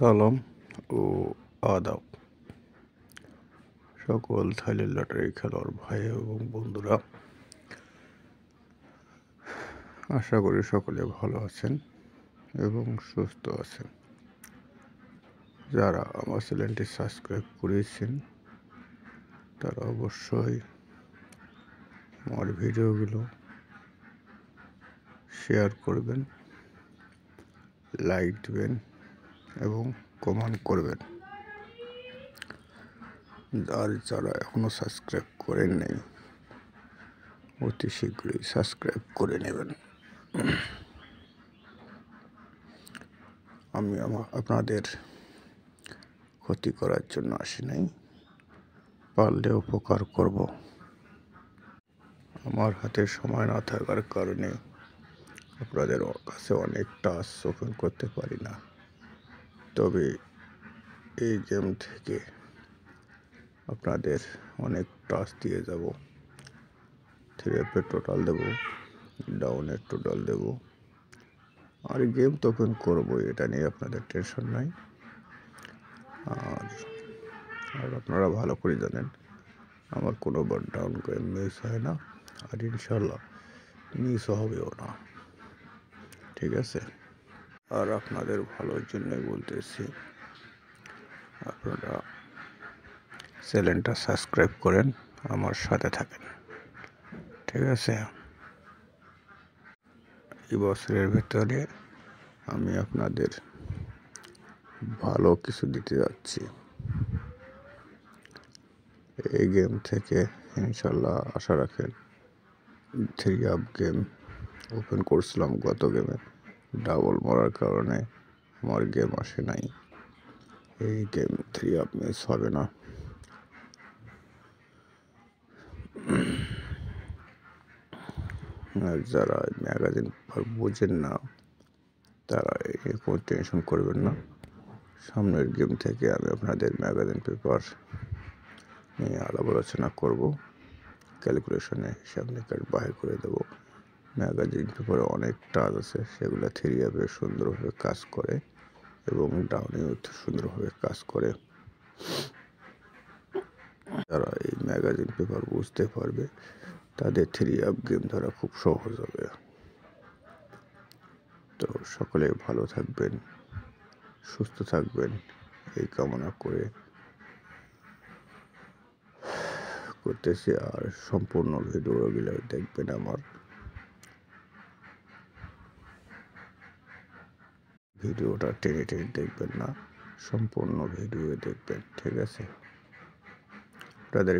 সালাম ও আদাব সকল থাইল্যান্ড লটারি খেলোয়াড় ভাই এবং বন্ধুরা, আশা করি সকলে ভালো আছেন এবং সুস্থ আছেন। যারা আমার চ্যানেলটি সাবস্ক্রাইব করেছেন তারা অবশ্যই আমার ভিডিওগুলো শেয়ার করবেন, লাইক দেবেন এবং কমেন্ট করবেন। আর যারা এখনও সাবস্ক্রাইব করেন নাই অতি শীঘ্রই সাবস্ক্রাইব করে নেবেন। আমি আপনাদের ক্ষতি করার জন্য আসি নাই, পারলে উপকার করব। আমার হাতে সময় না থাকার কারণে আপনাদের কাছে অনেক টাস্ক ওপেন করতে পারি না, তবে এই গেম থেকে আপনাদের অনেক টাস্ক দিয়ে যাব। 3 টোটাল দেব, ডাউনের টোটাল দেব, আর গেম তো ওপেন করবো, এটা নিয়ে আপনাদের টেনশন নাই। আর আপনারা ভালো করে জানেন আমার কোনোবার ডাউন গেম মিস হয় না, আর ইনশাল্লাহ মিসও হবেও না, ঠিক আছে? আর আপনাদের ভালোর জন্যই বলতেছি, আপনারা চ্যানেলটা সাবস্ক্রাইব করেন, আমার সাথে থাকেন, ঠিক আছে? এই বছরের ভেতরে আমি আপনাদের ভালো কিছু দিতে যাচ্ছি। এই গেম থেকে ইনশাল্লাহ আশা রাখেন। 3 আপ গেম ওপেন করছিলাম, গত গেমে ডাবল মারার কারণে আমার গেম আসে নাই। এই গেম 3 আপ মিস হবে না। আর যারা ম্যাগাজিন বোঝেন না তারা কোনো টেনশন করবেন না। সামনের গেম থেকে আমি আপনাদের ম্যাগাজিন পেপার নিয়ে আলাপ আলোচনা করবো, ক্যালকুলেশনে হিসাব নিকাশ বাহির করে দেবো। ম্যাগাজিন পেপারে অনেক টাস্ক আছে, সেগুলো 3 আপে সুন্দরভাবে কাজ করে এবং ডাউনেও সুন্দরভাবে কাজ করে। যারা এই ম্যাগাজিন পেপার বুঝতে পারবে তাদের 3 আপ গেম ধরা খুব সহজ হবে। তো সকলে ভালো থাকবেন, সুস্থ থাকবেন, এই কামনা করতেছি। আর সম্পূর্ণ ভিডিওগুলো দেখবেন, আমার ভিডিওটা টেনে টেনে দেখবেন না, সম্পূর্ণ ভিডিও দেখবেন, ঠিক আছে? আপনাদের